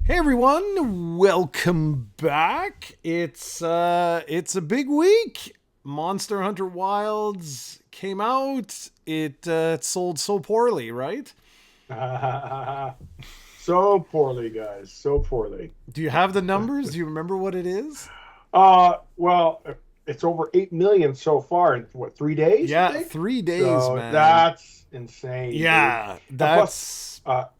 Hey everyone, welcome back. It's a big week. Monster Hunter Wilds came out. It sold so poorly, right? So poorly, guys. So poorly. Do you have the numbers? Do you remember what it is? Well, it's over 8 million so far in what, 3 days, I Yeah, think? 3 days, So man. that's insane, dude. Yeah, And plus, that's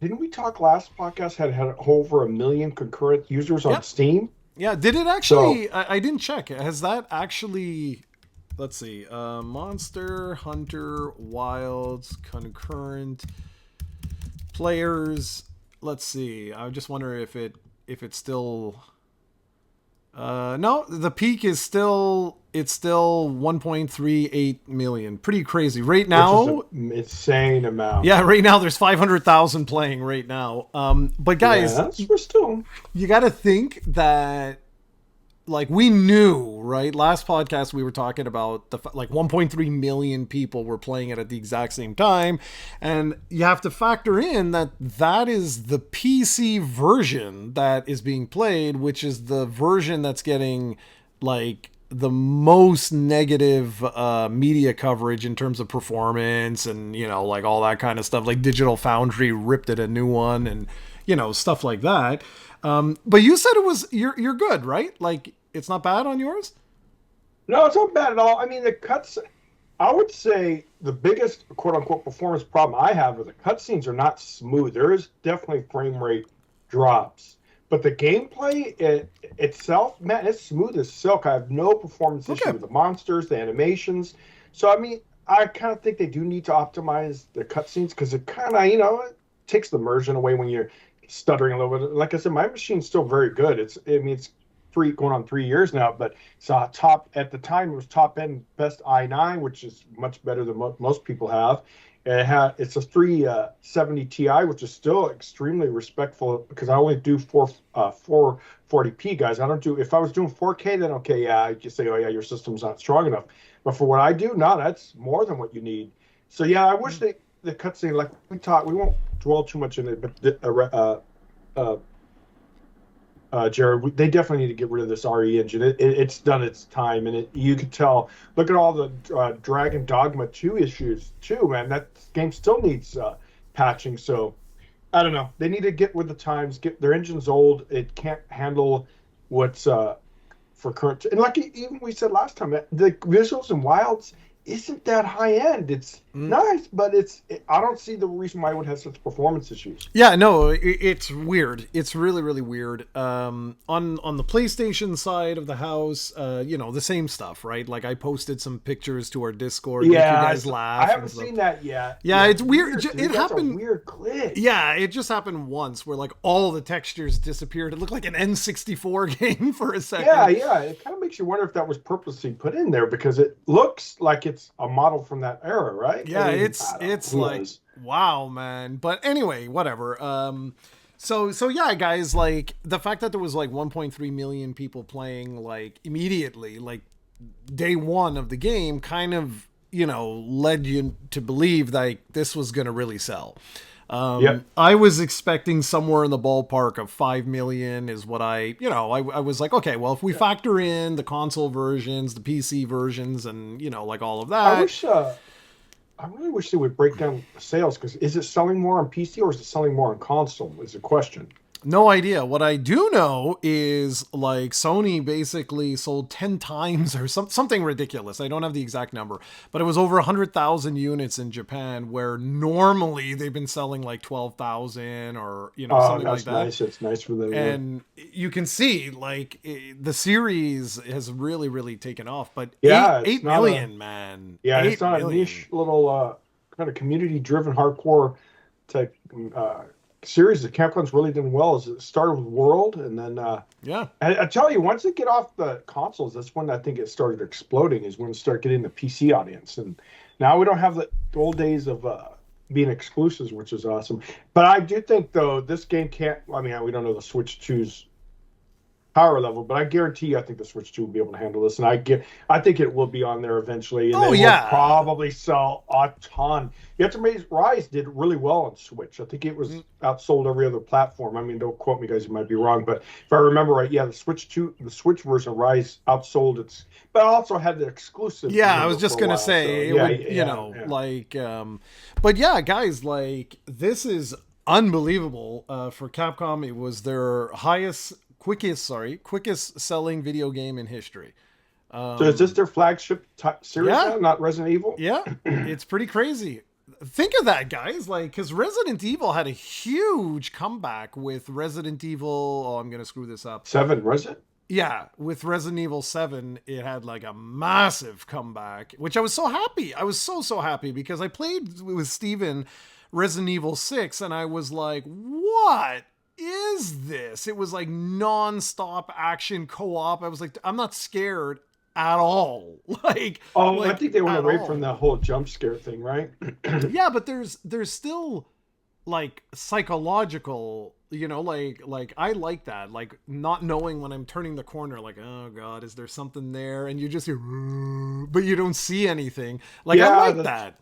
didn't we talk last podcast had over a million concurrent users on yep. Steam? Yeah, did it So actually? I didn't check. Has that actually? Let's see. Monster Hunter Wilds concurrent players. Let's see. I just wonder if it's still. No, the peak is still it's still 1.38 million. Pretty crazy right which is an now. insane amount. Yeah, right now there's 500,000 playing right now. But Yeah, guys, we're still. you got to think that like we knew, right? Last podcast we were talking about the like 1.3 million people were playing it at the exact same time, and you have to factor in that that is the PC version that is being played, which is the version that's getting like the most negative media coverage in terms of performance and like all that kind of stuff. Like Digital Foundry ripped it a new one and stuff like that. But you said it was you're good, right? Like it's not bad on yours. No, it's not bad at all. I mean, the cuts. I would say the biggest quote unquote performance problem I have is the cutscenes are not smooth. There is definitely frame rate drops, but the gameplay itself, man, it's smooth as silk. I have no performance issue Okay. with the monsters, the animations. So I mean, I kind of think they do need to optimize the cutscenes because it kind of it takes the immersion away when you're stuttering a little bit. Like I said, my machine's still very good. It's three going on 3 years now, but it's top at the time it was top end best i9, which is much better than most people have. It's a 370 Ti, which is still extremely respectful because I only do 440p, guys. I don't do if I was doing 4K, then okay, yeah, I just say, oh yeah, your system's not strong enough. But for what I do, no, that's more than what you need. So yeah, I wish the cutscene, like we won't dwell too much in it, but Jarrod, they definitely need to get rid of this RE engine. It's done its time, and you could tell. Look at all the Dragon Dogma 2 issues too, man. That game still needs patching. So I don't know. They need to get with the times. Get their engine's old. It can't handle what's for current. And like even we said last time, the visuals in Wilds isn't that high end. It's Mm. nice, but I don't see the reason why it would have such performance issues. Yeah, no, it's weird. It's really, really weird. On the PlayStation side of the house, the same stuff, right? Like I posted some pictures to our Discord, make you Yeah, guys I laugh and haven't stuff. seen that yet. Yeah, Yeah, it's it's weird. weird, dude. It That's a happened. weird glitch. Yeah, it just happened once where like all the textures disappeared. It looked like an N64 game for a Yeah, second. yeah. It kind of makes you wonder if that was purposely put in there because it looks like it's a model from that era, right? I Yeah, mean, it's I don't know. it's Who like knows? wow, man. But anyway, whatever. So yeah, guys, like the fact that there was like 1.3 million people playing like immediately, like day one of the game, kind of led you to believe like this was gonna really sell. Yep. I was expecting somewhere in the ballpark of 5 million is what I was like, okay, well, if we Yeah. factor in the console versions, the PC versions, and like all of I that. wish. I really wish they would break down sales because is it selling more on PC or is it selling more on console? Is the question. No idea. What I do know is like Sony basically sold 10 times or something ridiculous. I don't have the exact number, but it was over 100,000 units in Japan where normally they've been selling like 12,000 or, Oh, something like that's that. nice. It's nice for them. Yeah. And you can see like the series has really, really taken off, but Yeah. It's eight not a. million, man, Yeah, it's 8 not a million. niche little kind of community-driven hardcore type series. The Capcom's really done well. Is it started with World, and then Yeah. I tell you, once it get off the consoles, that's when I think it started exploding. Is when it started getting the PC audience, and now we don't have the old days of being exclusives, which is awesome. But I do think though this game can't. I mean, we don't know the Switch 2's power level, but I guarantee you, I think the Switch 2 will be able to handle this, and I think it will be on there eventually, and Oh they will yeah. probably sell a ton. You have to make Rise did really well on Switch. I think it was outsold every other platform. I mean, don't quote me, guys, you might be wrong, but if I remember right, yeah, the Switch version of Rise outsold its, but also had the exclusives. Yeah, I was Remember for just a gonna while, so say it yeah, would, yeah, yeah. like, but yeah, guys, like this is unbelievable for Capcom. It was their quickest selling video game in history. So is this their flagship series Yeah, now, not Resident Evil? yeah, it's pretty crazy. Think of that, guys. Like, because Resident Evil had a huge comeback with Resident Evil. Oh, I'm gonna screw this up. Seven, was it? Yeah, with Resident Evil 7, it had like a massive comeback, which I was so happy. I was so happy because I played with Steven Resident Evil 6 and I was like, what is this? It was like non-stop action co-op. I was like, I'm not scared at all. Oh, I like think they went at away from all. the whole jump scare thing, right? Yeah, but there's still like psychological, like I like that, like not knowing when I'm turning the corner, like, oh god, is there something there, and you just hear but you don't see anything. Like I Yeah, like the that.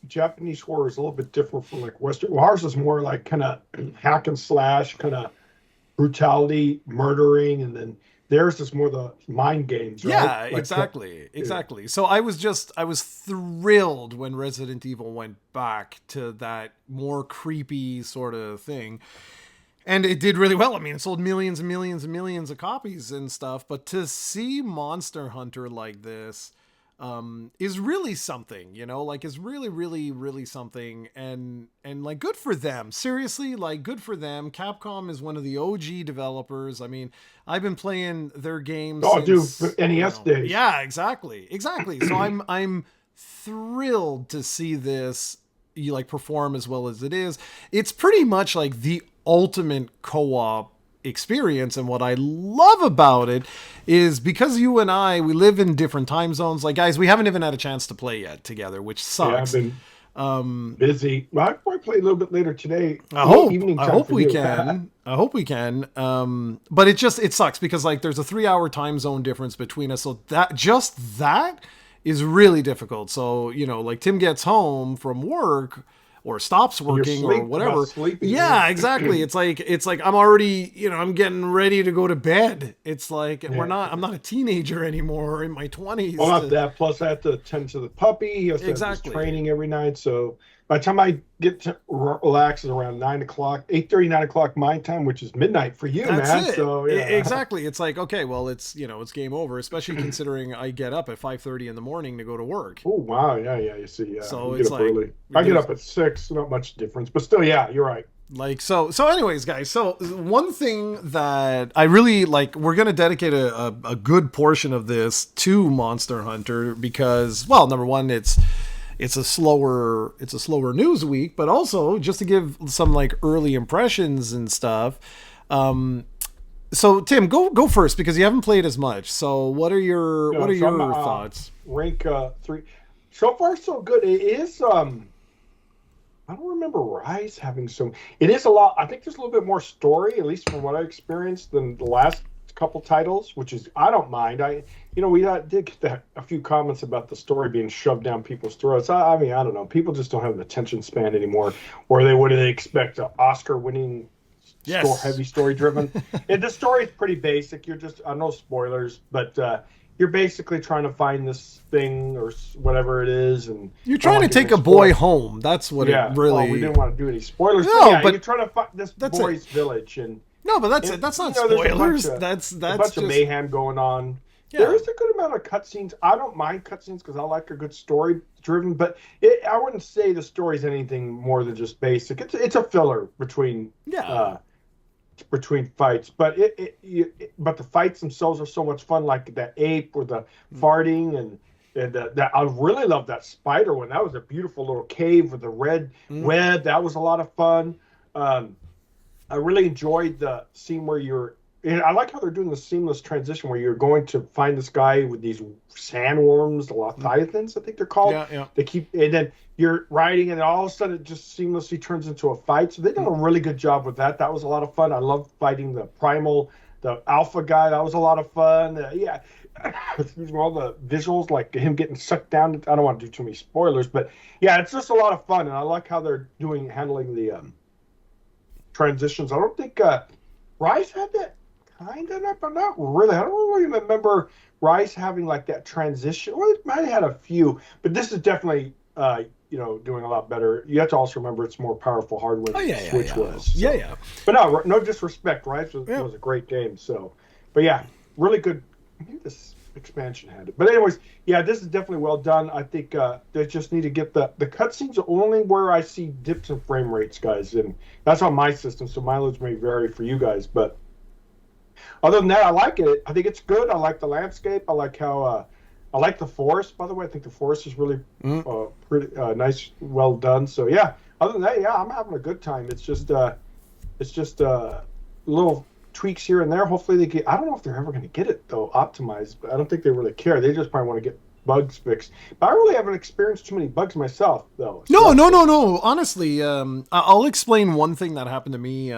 Japanese horror is a little bit different from like Western. Well, ours is more like kind of hack and slash, kind of brutality, murdering, and then theirs is more the mind games, right? Yeah, Like, yeah. exactly. So I was thrilled when Resident Evil went back to that more creepy sort of thing, and it did really well. I mean, it sold millions and millions and millions of copies and stuff. But to see Monster Hunter like this is really something, like is really, really, really something. And like, good for them. Seriously, like, good for them. Capcom is one of the OG developers. I mean, I've been playing their games Oh, dude, since, NES days. yeah, exactly. So I'm thrilled to see this you like perform as well as it is. It's pretty much like the ultimate co-op experience, and what I love about it is because you and I, we live in different time zones. Like, guys, we haven't even had a chance to play yet together, which Yeah, I've sucks. been busy. Well, I probably play a little bit later today. I A little hope evening I time hope for we you. can. I hope we can. But it sucks because like there's a 3 hour time zone difference between us. So that is really difficult. So, like Tim gets home from work or stops You're working or about whatever. sleeping, Yeah, man. exactly. It's like I'm already, I'm getting ready to go to bed. It's like Yeah. I'm not a teenager anymore in my 20s Well, not to, that. Plus, I have to attend to the puppy. He has to have his exactly. training every night. So by the time I get to relax, is around 9 o'clock, 8:30, 9 o'clock my time, which is midnight for you, That's man. it. So yeah. Exactly. It's like, okay, well, it's game over, especially considering I get up at 5:30 in the morning to go to work. Oh wow, yeah, yeah. You see, yeah, So you get it's up like early. I get there's up at 6. Not much difference, but still, yeah, you're right. like so anyways, guys, so one thing that I really like, we're going to dedicate a good portion of this to Monster Hunter because, well, number one, it's a slower news week, but also just to give some like early impressions and stuff. So Tim, go first because you haven't played as much. So what are your You know, so I'm thoughts? rank 3. So far, so good. It is. I don't remember Rise having so. It is a lot. I think there's a little bit more story, at least from what I experienced, than the last couple titles, which is I don't mind. We did get a few comments about the story being shoved down people's throats. I mean, I don't know. People just don't have an attention span anymore, or they expect an Oscar-winning, Yes. heavy story-driven. And the story is pretty basic. You're just no spoilers, but you're basically trying to find this thing or whatever it is, and You're I don't trying to want to give take any a boy spoilers. home. That's what it Yeah. Well, we really. didn't want to do any spoilers. But No, yeah, but you're trying to find this that's it. boy's village, and No, but that's it. and That's not there's spoilers. That's a that's bunch of just mayhem going on. There yeah. is a good amount of cutscenes. I don't mind cutscenes because I like a good story driven, but I wouldn't say the story's anything more than just basic. It's a filler Yeah. between fights, but but the fights themselves are so much fun. Like that ape or the farting and that I really love that spider one. That was a beautiful little cave with the red Mm. web. That was a lot of fun. I really enjoyed the scene where and I like how they're doing the seamless transition where you're going to find this guy with these sandworms, the Leviathans, I think they're called. Yeah, yeah. They keep, and then you're riding, and all of a sudden it just seamlessly turns into a fight. So they did a really good job with that. That was a lot of fun. I love fighting the primal the alpha guy. That was a lot of fun. Yeah, excuse me, all the visuals, like him getting sucked down. I don't want to do too many spoilers, but yeah, it's just a lot of fun, and I like how they're handling the transitions. I don't think Rise had that kind of, but not really. I don't really remember Rise having like that transition. Well, it might have had a few, but this is definitely doing a lot better. You have to also remember it's more powerful hardware Oh than the yeah, Switch yeah, was. yeah, So. yeah. But no disrespect. Rise Yeah. was a great game. So, but yeah, really good. I think this expansion had it. But anyways, yeah, this is definitely well done. I think they just need to get the cutscenes only where I see dips in frame rates, guys, and that's on my system. So mileage may vary for you guys, but other than that, I like it. I think it's good. I like the landscape. I like how I like the forest. By the way, I think the forest is really pretty nice, well done. So yeah. Other than that, yeah, I'm having a good time. It's just little tweaks here and there. Hopefully they get. I don't know if they're ever going to get it though optimized, but I don't think they really care. They just probably want to get bugs fixed. But I really haven't experienced too many bugs myself though. So No. Honestly, I'll explain one thing that happened to me.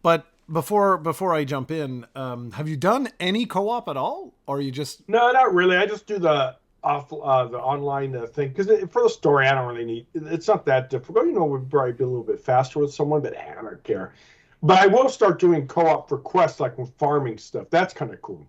But before I jump in, have you done any co-op at all, or are you just? No, not really. I just do the the online thing because for the story, I don't really need. It's not that difficult. It would probably be a little bit faster with someone, but I don't care. But I will start doing co-op for quests, like with farming stuff. That's kind of cool.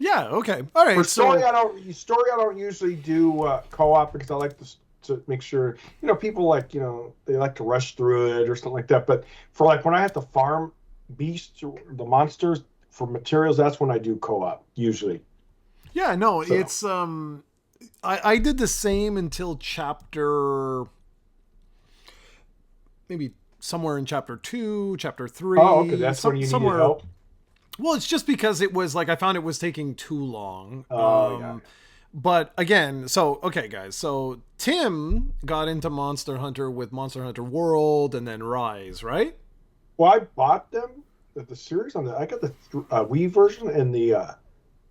Yeah. Okay. All right. For story, I don't usually do co-op because I like to make sure people they like to rush through it or something like that. But for like when I have to farm beasts or the monsters for materials, that's when I do co-op usually. Yeah. No. So. It's I did the same until chapter maybe somewhere in chapter 2, chapter 3. Oh, okay. That's when you needed help. Well, it's just because it was like I found it was taking too long. Oh, yeah. But again, so okay, guys. So Tim got into Monster Hunter with Monster Hunter World and then Rise, right? Well, I bought them the series I got the Wii version and the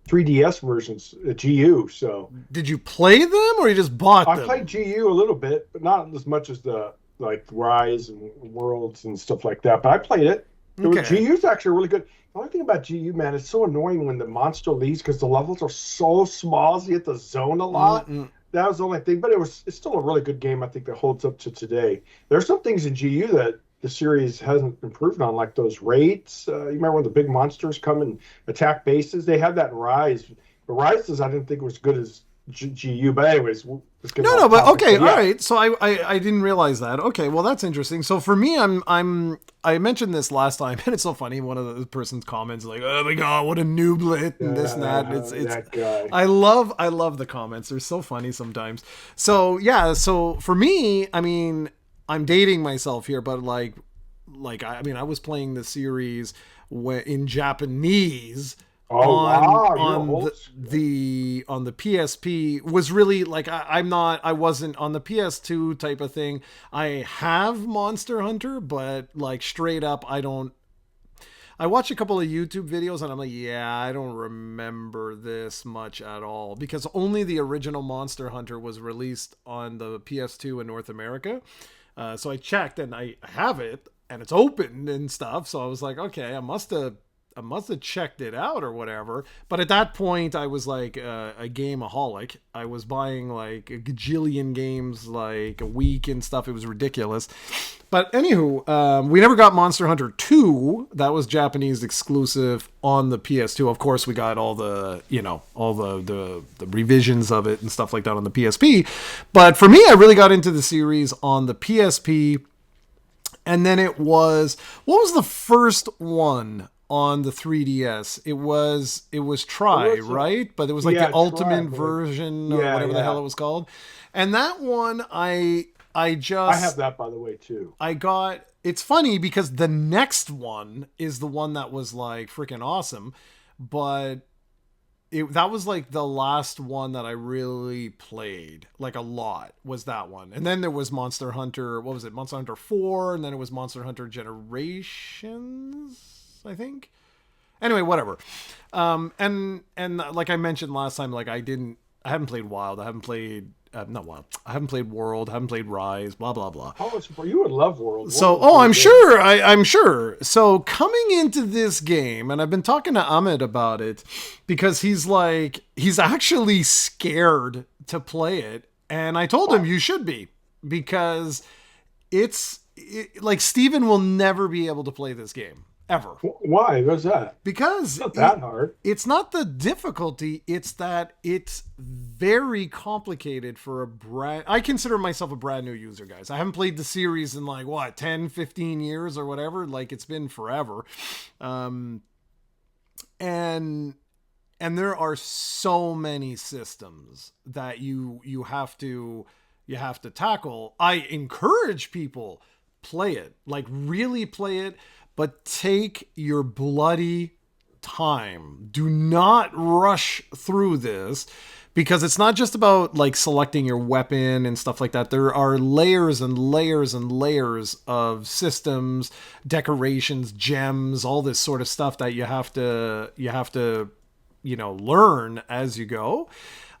3DS versions at GU. So did you play them or you just bought them? I played GU a little bit, but not as much as the like Rise and Worlds and stuff like that. But I played it. GU's actually really good. The only thing about GU, man, it's so annoying when the monster leaves because the levels are so small, so you have to zone a lot. That was the only thing, but it's still a really good game. I think that holds up to today. There's some things in GU that the series hasn't improved on, like those raids. You remember when the big monsters come and attack bases? They had that in Rise. But Rise I didn't think was good as GU. But anyways, let's get no, but okay, yeah. All right. So I didn't realize that. Okay, well that's interesting. So for me, I mentioned this last time, and it's so funny. One of the person's comments like, "Oh my god, what a nooblet," and this and that. And it's that guy. I love the comments. They're so funny sometimes. So yeah. So for me, I mean, I'm dating myself here, but like I was playing the series in Japanese. On the PSP was really like I wasn't on the PS2 type of thing. I have Monster Hunter, but like straight up I watch a couple of YouTube videos and I'm like, yeah, I don't remember this much at all because only the original Monster Hunter was released on the PS2 in North America. So I checked and I have it and it's open and stuff. So I was like, okay, I must have checked it out or whatever. But at that point, I was like a gameaholic. I was buying like a gajillion games like a week and stuff. It was ridiculous. But anywho, we never got Monster Hunter 2. That was Japanese exclusive on the PS2. Of course, we got all the, all the revisions of it and stuff like that on the PSP. But for me, I really got into the series on the PSP. And then what was the first one on the 3DS? It was Try, right? But it was like the ultimate version or whatever the hell it was called. And that one I have that, by the way, too. It's funny because the next one is the one that was like freaking awesome, but that was like the last one that I really played like a lot was that one. And then there was Monster Hunter, what was it? Monster Hunter 4, and then it was Monster Hunter Generations, I think. Anyway, whatever. And like I mentioned last time, like I haven't played Wild. I haven't played no, well, I haven't played World, haven't played Rise, blah blah blah. Oh, you would love World. So, World I'm sure. I'm sure. So coming into this game, and I've been talking to Amit about it because he's actually scared to play it, and I told him you should be, because like Steven will never be able to play this game ever. Why? What's that? Because it's not that hard. It's not the difficulty. It's that it's very complicated for I consider myself a brand new user, guys. I haven't played the series in 10, 15 years or whatever. Like, it's been forever. And there are so many systems that you have to tackle. I encourage people, play it, like really play it, but take your bloody time. Do not rush through this, because it's not just about like selecting your weapon and stuff like that. There are layers and layers and layers of systems, decorations, gems, all this sort of stuff that you have to learn as you go.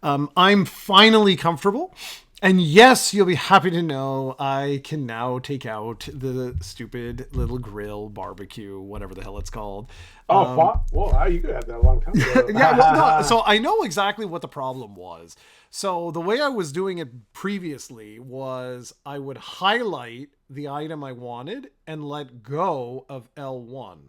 I'm finally comfortable. And yes, you'll be happy to know I can now take out the stupid little grill barbecue, whatever the hell it's called. Well, you could have that a long time ago. Yeah, well, no, so I know exactly what the problem was. So the way I was doing it previously was I would highlight the item I wanted and let go of L1.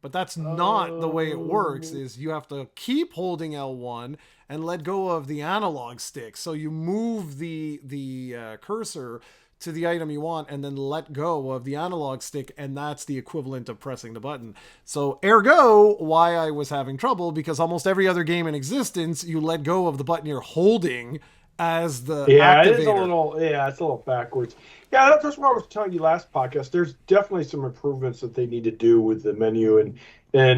But that's not the way it works. Is you have to keep holding L1 and let go of the analog stick. So you move the cursor to the item you want and then let go of the analog stick, and that's the equivalent of pressing the button. So ergo, why I was having trouble, because almost every other game in existence, you let go of the button you're holding as the activator. It's a little backwards. Yeah, that's what I was telling you last podcast. There's definitely some improvements that they need to do with the menu, and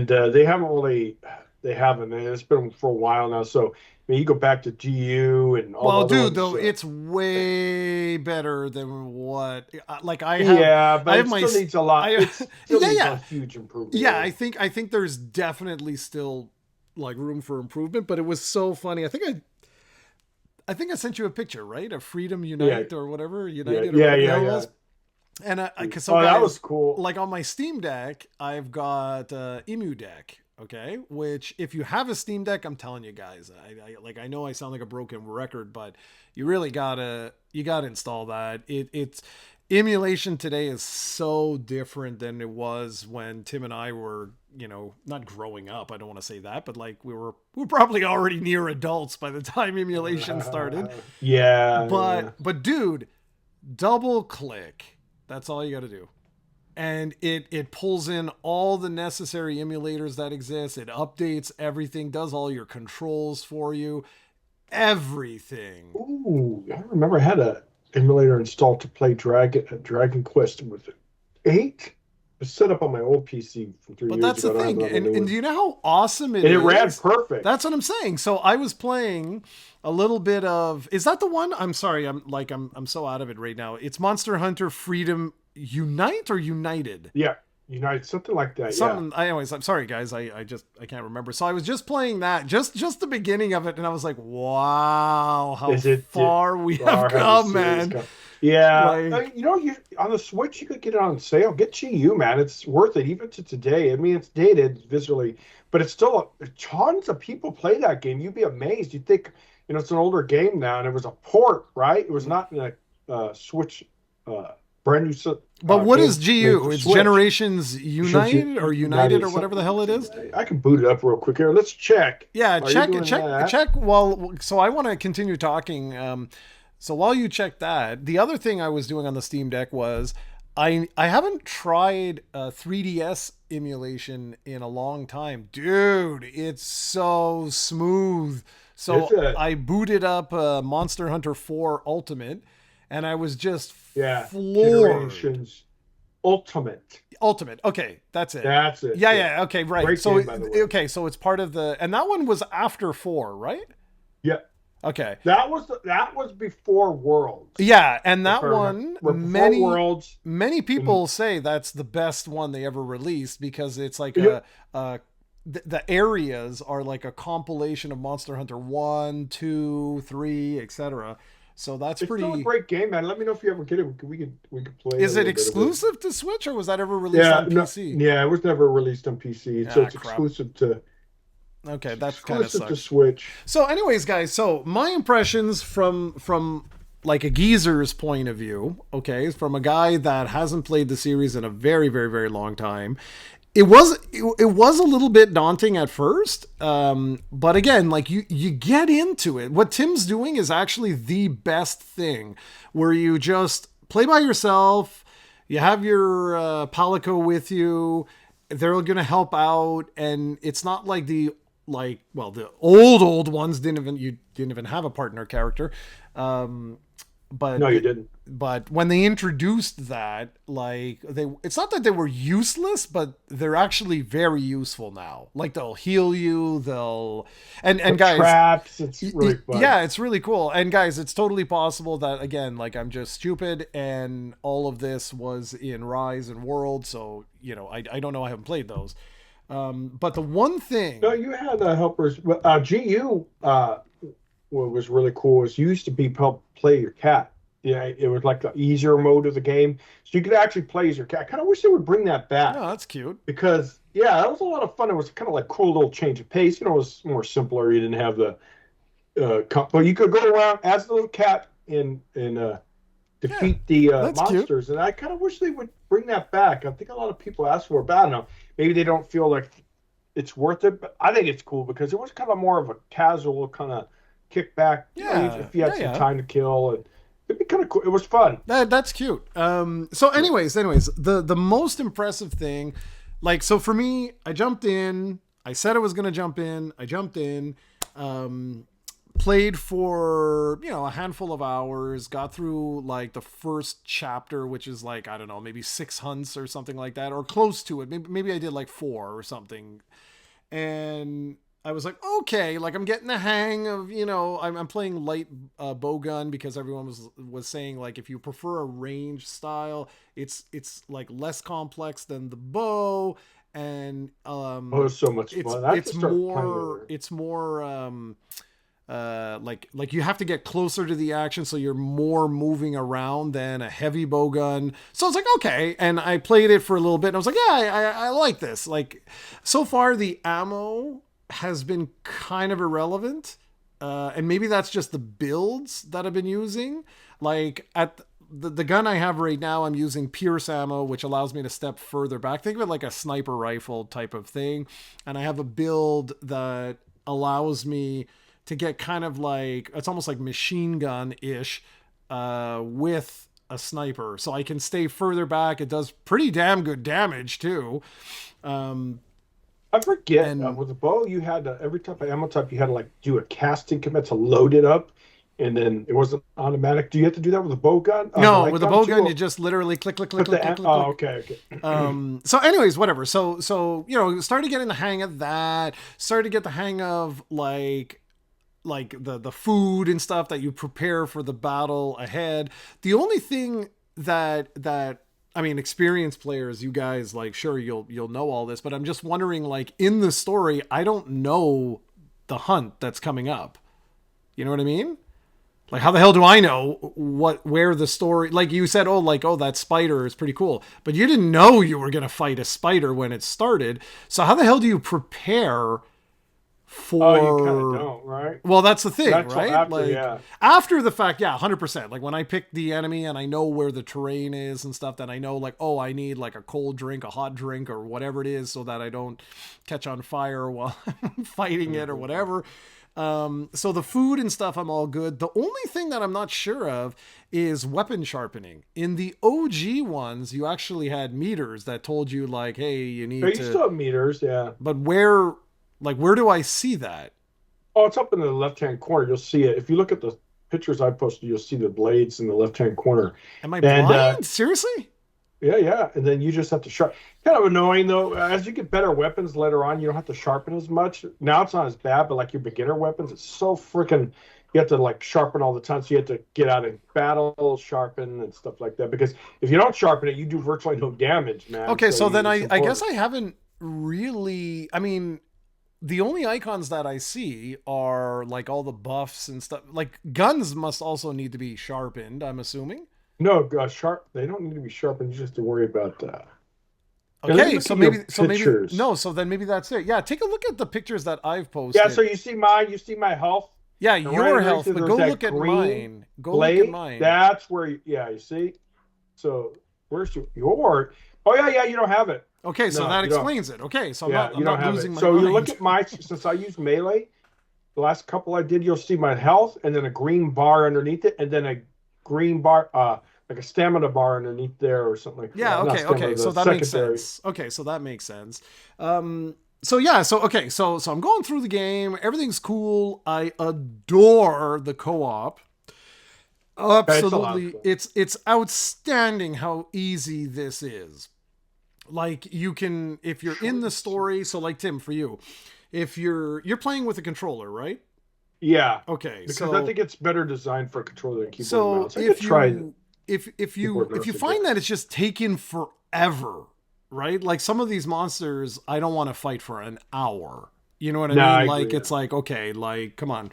they haven't. And it's been for a while now. So I mean, you go back to GU and all. Well, dude, though, it's way better than what I have. Yeah, but it still needs a lot. It still needs a huge improvement. Yeah, I think there's definitely still like room for improvement. But it was so funny. I think I sent you a picture, right? Of Freedom Unite or whatever. United or whatever it was. And guys, that was cool. Like on my Steam Deck, I've got Emu Deck, okay? Which, if you have a Steam Deck, I'm telling you guys, I know I sound like a broken record, but you really gotta install that. It's emulation today is so different than it was when Tim and I were, not growing up. I don't want to say that, but like we were probably already near adults by the time emulation started. But dude, double click. That's all you got to do. And it pulls in all the necessary emulators that exist. It updates everything, does all your controls for you, everything. Ooh, I remember I had a emulator installed to play Dragon Quest with 8. It was set up on my old PC from 3 years ago. But that's the thing. And do you know how awesome it is? And it ran perfect. That's what I'm saying. So I was playing a little bit of, is that the one? I'm sorry. I'm so out of it right now. It's Monster Hunter Freedom Unite or United? Yeah. United, something like that. Anyways, I'm sorry guys. I can't remember. So I was just playing that, just the beginning of it. And I was like, wow, how far we have come, man. Yeah. On the Switch, you could get it on sale. Get GU, man. It's worth it, even to today. I mean, it's dated visually, but it's still tons of people play that game. You'd be amazed. You'd think, it's an older game now, and it was a port, right? It was not in a Switch brand new. But what is GU? It's Generations United or United or whatever the hell it is. I can boot it up real quick here. Let's check. Yeah, check. Well, so I want to continue talking. So while you check that, the other thing I was doing on the Steam Deck was I haven't tried 3DS emulation in a long time. Dude, it's so smooth. So I booted up Monster Hunter 4 Ultimate, and I was just floored. Generations Ultimate. Okay, that's it. Yeah. Okay, right. Great so game, so it's part of and that one was after 4, right? Yeah. Okay. That was before Worlds. Yeah, and that one, Worlds. Many people say that's the best one they ever released, because it's like the areas are like a compilation of Monster Hunter 1, 2, 3, etc. So that's It's still a pretty. great game, man. Let me know if you ever get it. We could play a Is it little bit of it. exclusive to Switch, or was that ever released Yeah, on no, PC? yeah, it was never released on PC, so Ah, it's crap. exclusive to Okay, it's that kind of exclusive to sucks. Switch. So, anyways, guys, so my impressions from like a geezer's point of view, okay, from a guy that hasn't played the series in a very, very, very long time. It was a little bit daunting at first, but again, like you get into it. What Tim's doing is actually the best thing, where you just play by yourself. You have your Palico with you. They're gonna help out, and it's not like the old ones didn't even have a partner character. Um, No, but you the, didn't. but when they introduced that, like it's not that they were useless, but they're actually very useful now. Like they'll heal you, and Put guys, traps. It's really fun. yeah, it's really cool. And guys, it's totally possible that again, like I'm just stupid, and all of this was in Rise and World, so I don't know. I haven't played those. But the one No, thing, you had helpers. Well, GU what was really cool is you used to be help play your cat. Yeah, it was like the easier mode of the game, so you could actually play as your cat. I kind of wish they would bring that no, back that's cute. because yeah, that was a lot of fun. It was kind of like cool little change of pace. It was more simpler. You didn't have the but you could go around as the little cat and Yeah, defeat the that's cute. monsters. And I kind of wish they would bring that back. I think a lot of people ask for it, but I don't know. Maybe they don't feel like it's worth it. But I think it's cool because it was kind of more of a casual kind of kickback. Yeah, If you had yeah, some yeah. time to kill, and it'd be kind of cool. It was fun. That's cute. So anyways, the most impressive thing, like, so for me, I jumped in. I said I was gonna jump in. I jumped in. Um, Played for a handful of hours. Got through like the first chapter, which is like I don't know, maybe 6 hunts or something like that, or close to it. Maybe I did like four or something, and I was like, okay, like I'm getting the hang of, I'm playing light bow gun because everyone was saying like if you prefer a range style, it's like less complex than the bow, and Oh, it was so much it's fun. I have to it's start playing more over. it's more like you have to get closer to the action, so you're more moving around than a heavy bow gun. So I was like, okay, and I played it for a little bit, and I was like, yeah, I like this. Like, so far the ammo has been kind of irrelevant, and maybe that's just the builds that I've been using. Like at the gun I have right now, I'm using Pierce ammo, which allows me to step further back. Think of it like a sniper rifle type of thing, and I have a build that allows me to get kind of like it's almost like machine gun ish with a sniper, so I can stay further back. It does pretty damn good damage too. Um, I forget and with the bow you had every type of ammo type you had to like do a casting command to load it up, and then it wasn't automatic. Do you have to do that with a bow gun, the no, light with a gun bow too? gun, you Or just literally click, click, click, put click, click, click, oh, click. okay, okay. So anyways, whatever. So started getting the hang of that. Started to get the hang of like the food and stuff that you prepare for the battle ahead. The only thing that I mean, experienced players, you guys, like, sure, you'll know all this, but I'm just wondering, like, in the story, I don't know the hunt that's coming up. You know what I mean? Like, how the hell do I know where the story? Like you said, oh, that spider is pretty cool, but you didn't know you were gonna fight a spider when it started. So how the hell do you prepare Oh, you kind of for? don't, right? Well, that's the thing, Not till right? after, Like yeah. after the fact, yeah, 100%. Like when I pick the enemy and I know where the terrain is and stuff, then I know like, oh, I need like a cold drink, a hot drink, or whatever it is, so that I don't catch on fire while I'm fighting it or Mhm. whatever. So the food and stuff, I'm all good. The only thing that I'm not sure of is weapon sharpening. In the OG ones, you actually had meters that told you like, hey, you No, need you to. still have meters, yeah. But where do I see that? Oh, it's up in the left-hand corner. You'll see it. If you look at the pictures I posted, you'll see the blades in the left-hand corner. Am I And blind? Seriously? yeah, yeah. And then you just have to sharp. Kind of annoying though. As you get better weapons later on, you don't have to sharpen as much. Now it's not as bad, but like your beginner weapons, it's so freaking. You have to like sharpen all the time. So you have to get out in battle, sharpen and stuff like that. Because if you don't sharpen it, you do virtually no damage, man. Okay, So so then it's I guess important. I haven't really. I mean, the only icons that I see are like all the buffs and stuff. Like guns must also need to be sharpened, I'm assuming. No, sharp. They don't need to be sharpened. You just have to worry about that. And let me Okay, look at your so maybe pictures. no, so then maybe that's it. Yeah, take a look at the pictures that I've Yeah, so posted. you see mine. You see my health, Yeah, and right your underneath health, it, but there's go that look at green mine. Go look at blade. mine. That's where. Yeah, you see. So where's your? Oh yeah, yeah. You don't have it. Okay, so No, that you don't. explains it. Okay, so Yeah, I'm you don't not have losing it. my So you look mind. at my since I use melee. The last couple I did, you'll see my health, and then a green bar underneath it, and then a green bar, like a stamina bar underneath there, or something like Yeah, not okay, stamina, okay. the So that makes secondary. sense. Okay, so that makes sense. So yeah, so okay, so I'm going through the game. Everything's cool. I adore the co-op. It's a lot of Absolutely. fun. It's outstanding how easy this is. Like you can if you're in Short the and sweet. story, so like Tim for you, if you're playing with a controller, right? Yeah, Okay, because I so think it's better designed for a controller than keyboard and so mouse. I could try the keyboard if mouse, you I find that guess. it's just taken forever, right? Like some of these monsters I don't want to fight for an hour. You know what I No, mean? I Like agree. Yeah. it's like okay, like come on.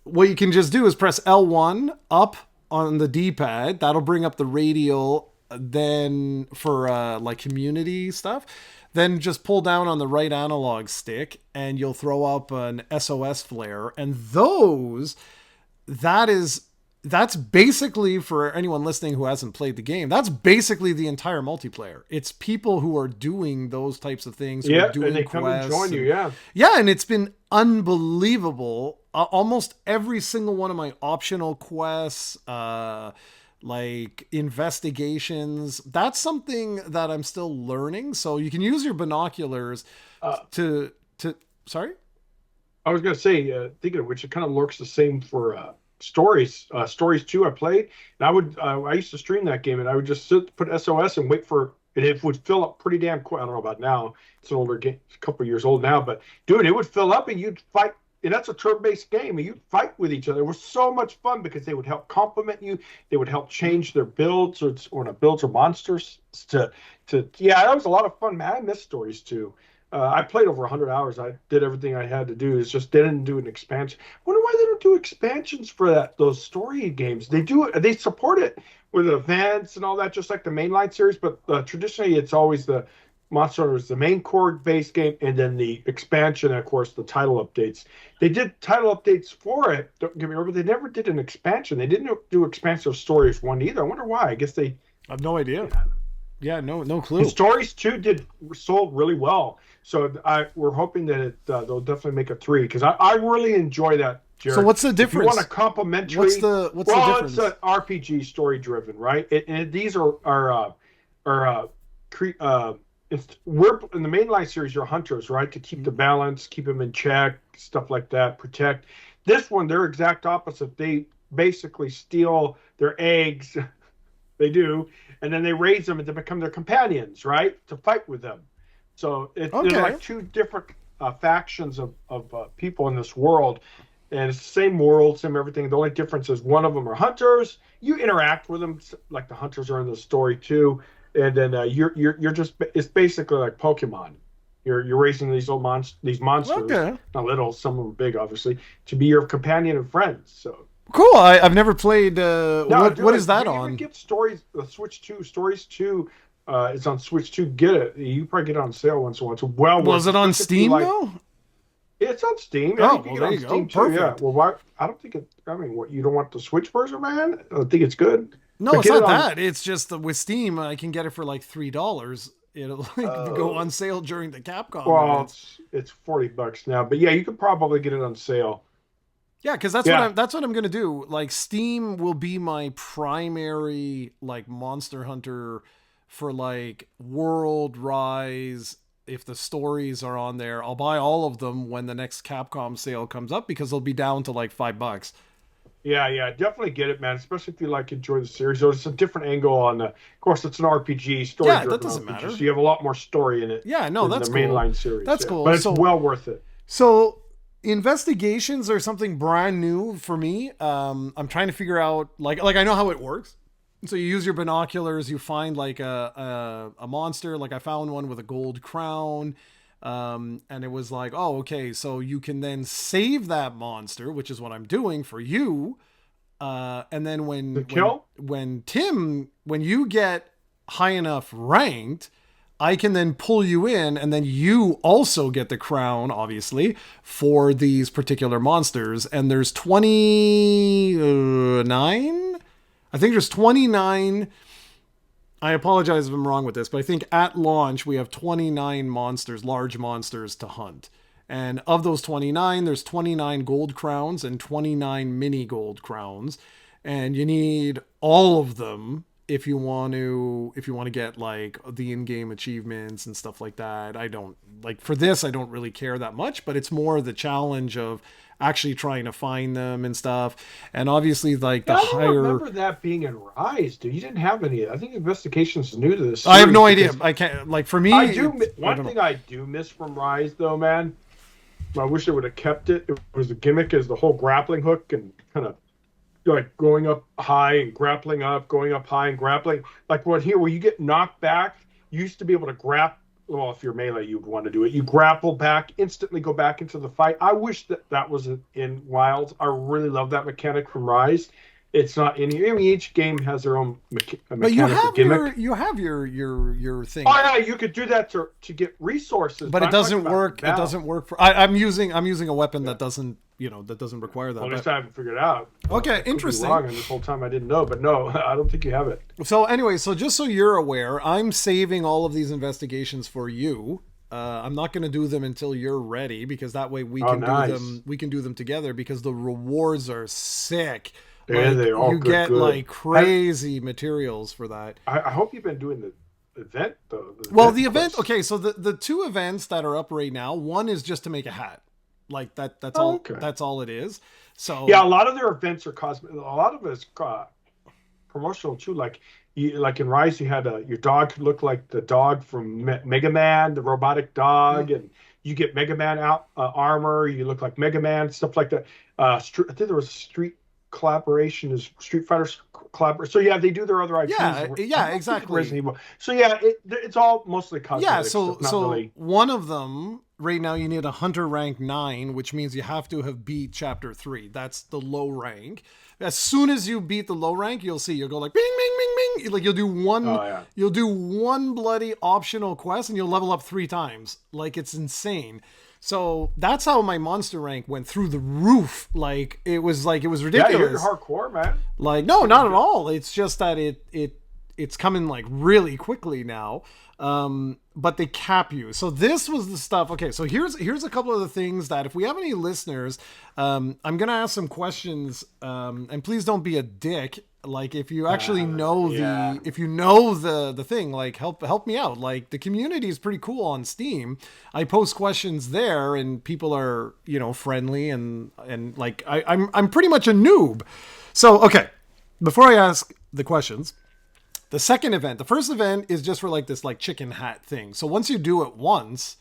What you can just do is press L1 up on the D-pad. That'll bring up the radial. Then for like community stuff, then just pull down on the right analog stick, and you'll throw up an SOS flare. And that is that's basically for anyone listening who hasn't played the game. That's basically the entire multiplayer. It's people who are doing those types of things, who are Yeah, and doing they come and quests, join you. and Yeah. yeah, and it's been unbelievable. Almost every single one of my optional quests, like investigations, that's something that I'm still learning. So you can use your binoculars Uh, to sorry. I was gonna say, thinking of which, it kind of works the same for stories. Stories 2, I played, and I used to stream that game, and I would just put SOS and wait for and it would fill up pretty damn quick. I don't know about now; it's an older game, it's a couple of years old now, but dude, it would fill up, and you'd fight. And that's a turn-based game, and you'd fight with each other. It was so much fun because they would help complement you. They would help change their builds or not builds or monsters to. Yeah, that was a lot of fun, man. I miss stories too. I played over 100 hours. I did everything I had to do. It's just they didn't do an expansion. I wonder why they don't do expansions for those story games. They do it. They support it with events and all that, just like the mainline series. But traditionally, it's always the Monster Hunter is the main core base game, and then the expansion, and of course, the title updates. They did title updates for it. Don't get me wrong, but they never did an expansion. They didn't do expansion of Stories 1 either. I wonder why. I guess they. I have no idea. Yeah, no And clue. Stories 2 did sold really well. So we're hoping that they'll definitely make a 3 because I really enjoy that, So Jared. what's the If you want a difference? complimentary, What's the well, it's difference? an RPG story driven, right? And these are we're in the mainline series. You're hunters, right? To keep the balance, keep them in check, stuff like that, protect. This one, they're exact opposite. They basically steal their eggs. They do, and then they raise them and they become their companions, right? To fight with them. So they're Okay. like two different factions of people in this world, and it's the same world, same everything. The only difference is one of them are hunters. You interact with them like the hunters are in the story too, and then you're just it's basically like Pokemon. You're raising these monsters, Okay. not little, some of them big, obviously, to be your companion and friends. So Cool. I've never played. no, do What is it. that You even on? get stories. Switch Two, Stories 2 is on Switch 2. Get it. You probably get it on sale once in a while. It's well Was worth it, it on especially if you Steam like. though? It's on Steam. Yeah, you Oh, can well, get it there on you go. Steam too. Yeah. Perfect. Well, why? I don't think it. I mean, what? You don't want the Switch version, man? I think it's good. No, But it's get it not on. that. It's just that with Steam, I can get it for like $3. It'll like go on sale during the Capcom Well, events. it's $40 now, but yeah, you could probably get it on sale. Yeah, because Yeah. that's what I'm gonna do. Like Steam will be my primary like Monster Hunter for like World Rise. If the stories are on there, I'll buy all of them when the next Capcom sale comes up because they'll be down to like $5. Yeah, yeah, definitely get it, man. Especially if you like enjoy the series. So it's a different angle on the. Of course, it's an RPG, Yeah, that story-driven doesn't RPG, matter. so you have a lot more story in it Yeah, no, than the that's cool. mainline series. That's Yeah, cool. but it's well worth it. So investigations are something brand new for me. I'm trying to figure out like I know how it works. So you use your binoculars, you find like a monster. Like I found one with a gold crown. And it was like, oh, okay, so you can then save that monster, which is what I'm doing for you. And then The kill? when you get high enough ranked, I can then pull you in, and then you also get the crown, obviously, for these particular monsters. And there's 29. I think there's 29. I apologize if I'm wrong with this, but I think at launch we have 29 monsters, large monsters to hunt. And of those 29, there's 29 gold crowns and 29 mini gold crowns. And you need all of them if you want to get like the in-game achievements and stuff like that. I don't like for this I don't really care that much, but it's more the challenge of actually trying to find them and stuff. And obviously like the Yeah, I don't higher remember that being in Rise, dude. You didn't have any. I think Investigation's new to this I have series no idea. because I can't like for me I do. I One don't thing know. I do miss from Rise, though, man. I wish they would have kept it. It was the gimmick is the whole grappling hook and kind of like going up high and grappling up, going up high and grappling. Like what here, where you get knocked back, you used to be able to grab. Well, if you're melee, you'd want to do it. You grapple back, instantly go back into the fight. I wish that that was in Wilds. I really love that mechanic from Rise. It's not in here. I mean, each game has their own But you mechanic or have gimmick. your thing. Oh yeah, you could do that to get resources. But it I'm talking doesn't about work. It now. doesn't work for. I'm using a weapon Yeah. that doesn't that doesn't require that. Well, at least But, I haven't figured it out. okay, I could be interesting. wrong, and this whole time I didn't know, but no, I don't think you have it. So anyway, so just so you're aware, I'm saving all of these investigations for you. I'm not going to do them until you're ready because that way we Oh, can nice. do them. We can do them together because the rewards are sick. Yeah, Like they're all you good. get Good. like crazy materials for that. I hope you've been doing the event though. Well, the event. quests. Okay, so the two events that are up right now, one is just to make a hat. Like that. That's Oh, all. okay. That's all it is. So Yeah, a lot of their events are cosmetic. A lot of it is promotional too. Like in Rise, you had your dog could look like the dog from Mega Man, the robotic dog, and you get Mega Man out armor. You look like Mega Man, stuff like that. I think there was a Street collaboration, is Street Fighter collaboration. So yeah, they do their other IPs. Yeah, I don't yeah, think exactly. Resident Evil. So yeah, it's all mostly cosmetic yeah, so stuff, not so really. one of them right now you need a hunter rank 9, which means you have to have beat chapter 3. That's the low rank. As soon as you beat the low rank, you'll see you'll go like bing bing bing bing, like Oh yeah. you'll do one bloody optional quest and you'll level up 3 times. Like it's insane. So that's how my monster rank went through the roof. Like it was Yeah, you're ridiculous. hardcore, man. Like no, not at all. It's just that it's coming like really quickly now. But they cap you. So this was the stuff. Okay, so here's a couple of the things that if we have any listeners, I'm gonna ask some questions. And please don't be a dick. Like if you actually know yeah. if you know the thing, like help me out. Like the community is pretty cool on Steam. I post questions there, and people are friendly and like I'm pretty much a noob. So okay, before I ask the questions. The second event, the first event is just for like this like chicken hat thing. So once you do it once,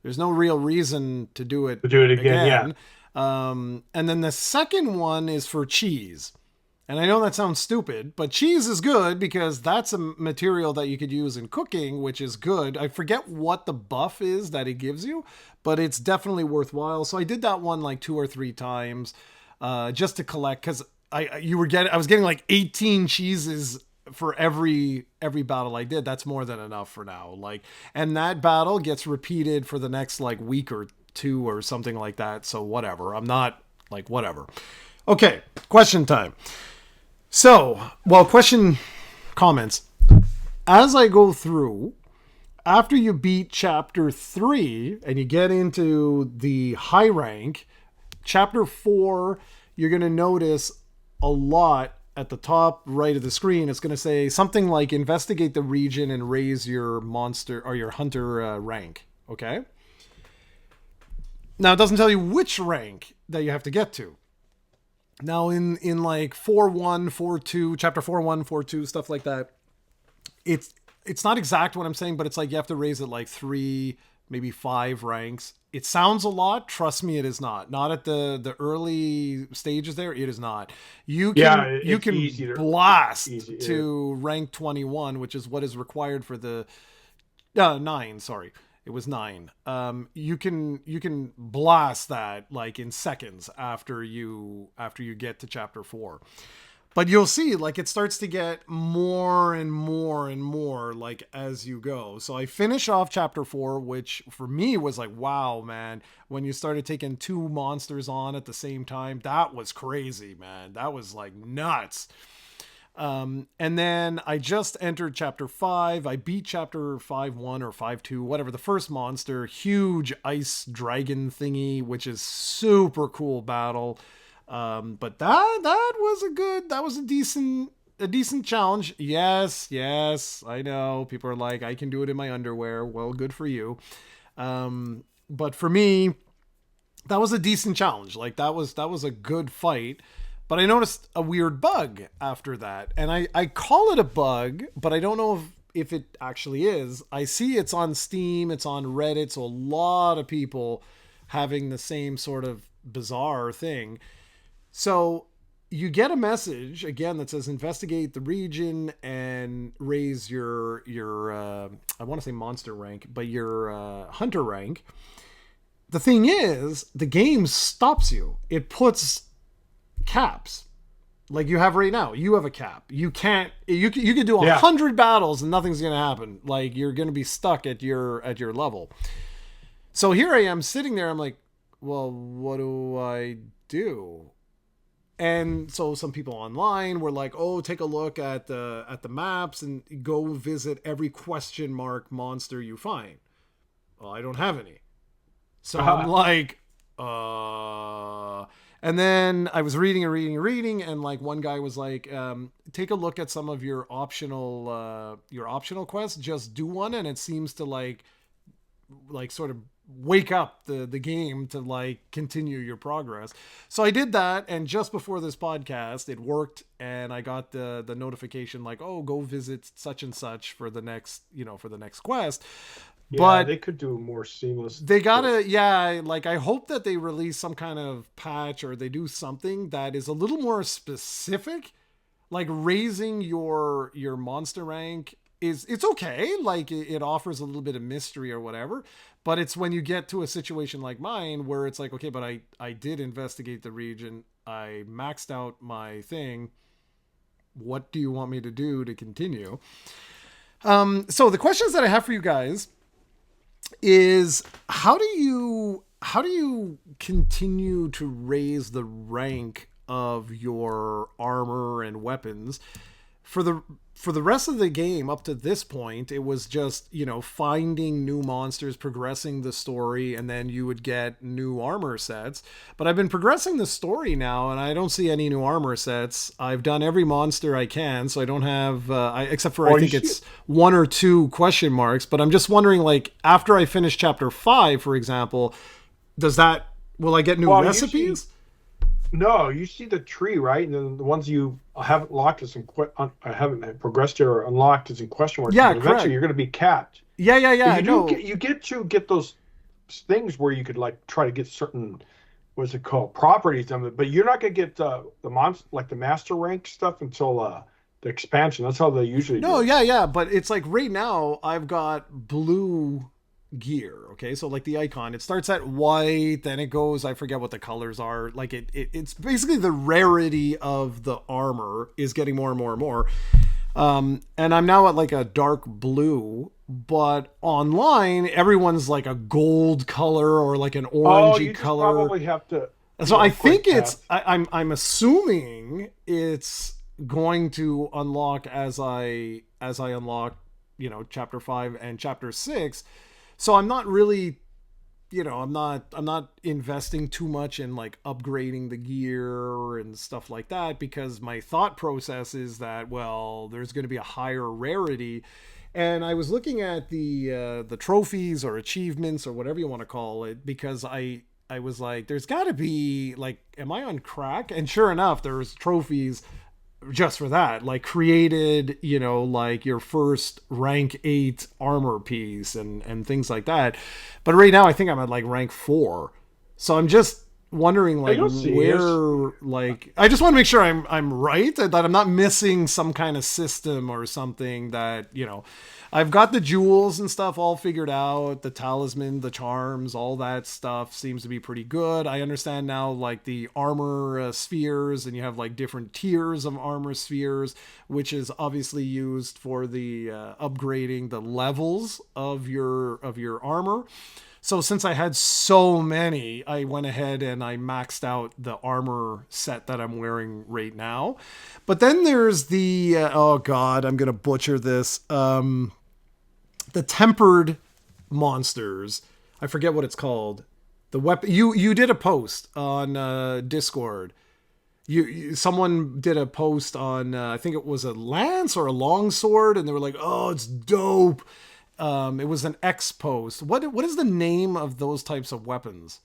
there's no real reason to do it To do it again, And then the second one is for cheese. And I know that sounds stupid, but cheese is good because that's a material that you could use in cooking, which is good. I forget what the buff is that it gives you, but it's definitely worthwhile. So I did that one like 2 or 3 times just to collect because I was getting like 18 cheeses for every battle I did. That's more than enough for now. Like, and that battle gets repeated for the next like week or 2 or something like that. So whatever. I'm not like whatever. Okay, question time. So, well, comments. As I go through, after you beat chapter 3 and you get into the high rank, chapter 4, you're going to notice a lot at the top right of the screen. It's going to say something like investigate the region and raise your monster or your hunter rank. Okay. Now it doesn't tell you which rank that you have to get to. Now in like 4.1, 4.2, chapter 4.1, 4.2, stuff like that, it's not exact what I'm saying, but it's like you have to raise it like 3, maybe 5 ranks. It sounds a lot. Trust me, it is not. Not at the early stages there. It is not. You can blast to rank 21, which is what is required for the 9, sorry. It was 9. You can blast that like in seconds after you get to chapter 4. But you'll see, like, it starts to get more and more and more, like, as you go. So I finish off chapter 4, which for me was like, wow, man. When you started taking 2 monsters on at the same time, that was crazy, man. That was, like, nuts. And then I just entered chapter 5. I beat chapter 5-1 or 5-2, whatever. The first monster, huge ice dragon thingy, which is super cool battle. But that was a decent challenge. Yes, I know. People are like, I can do it in my underwear. Well, good for you. But for me, that was a decent challenge. Like that was a good fight. But I noticed a weird bug after that. And I call it a bug, but I don't know if it actually is. I see it's on Steam, it's on Reddit, so a lot of people having the same sort of bizarre thing. So you get a message again that says investigate the region and raise your I want to say monster rank, but your hunter rank. The thing is, the game stops you. It puts caps like you have right now. You have a cap. You can't. You could do 100 battles and nothing's gonna happen. Like you're gonna be stuck at your level. So here I am sitting there. I'm like, well, what do I do? And so some people online were like, oh, take a look at the maps and go visit every question mark monster you find. Well, I don't have any. So I'm like, and then I was reading, and like one guy was like, take a look at some of your optional quests. Just do one, and it seems to like sort of wake up the game to like continue your progress. So I did that, and just before this podcast it worked, and I got the notification like, oh, go visit such and such for the next quest. Yeah, but they could do more seamless. They gotta, like I hope that they release some kind of patch or they do something that is a little more specific. Like raising your monster rank it's okay, like it offers a little bit of mystery or whatever, but it's when you get to a situation like mine where it's like, okay, but I did investigate the region, I maxed out my thing, what do you want me to do to continue? So the questions that I have for you guys is how do you continue to raise the rank of your armor and weapons? For the rest of the game up to this point, it was just, finding new monsters, progressing the story, and then you would get new armor sets. But I've been progressing the story now, and I don't see any new armor sets. I've done every monster I can, so I don't have, except for I think it's 1 or 2 question marks. But I'm just wondering, like, after I finish chapter 5, for example, will I get new recipes? No, you see the tree, right? And then the ones you haven't locked haven't progressed to or unlocked is in question mark. Yeah, eventually you're going to be capped. Yeah. You get to get those things where you could like try to get certain, what's it called, properties of it, but you're not going to get the monster like the master rank stuff until the expansion. That's how they usually do it. Yeah. But it's like right now I've got blue gear. Okay, so like the icon, it starts at white, then it goes, I forget what the colors are, like it's basically the rarity of the armor is getting more and more and more, and I'm now at like a dark blue, but online everyone's like a gold color or like an orangey color. Probably have to, so I think I'm assuming it's going to unlock as I unlock chapter 5 and chapter 6. So I'm not really, I'm not investing too much in like upgrading the gear and stuff like that, because my thought process is that, well, there's going to be a higher rarity. And I was looking at the trophies or achievements or whatever you want to call it, because I was like, there's got to be like, am I on crack? And sure enough, there's trophies just for that, like created, like your first rank 8 armor piece and things like that. But right now I think I'm at like rank 4. So I'm just wondering like where, like, I just want to make sure I'm right, that I'm not missing some kind of system or something that, I've got the jewels and stuff all figured out. The talisman, the charms, all that stuff seems to be pretty good. I understand now, like the armor spheres, and you have like different tiers of armor spheres, which is obviously used for the upgrading the levels of your armor. So since I had so many, I went ahead and I maxed out the armor set that I'm wearing right now. But then there's the oh god, I'm gonna butcher this. The tempered monsters. I forget what it's called. The weapon. You did a post on Discord. Someone did a post on I think it was a lance or a longsword, and they were like, "Oh, it's dope." It was an X post. What is the name of those types of weapons?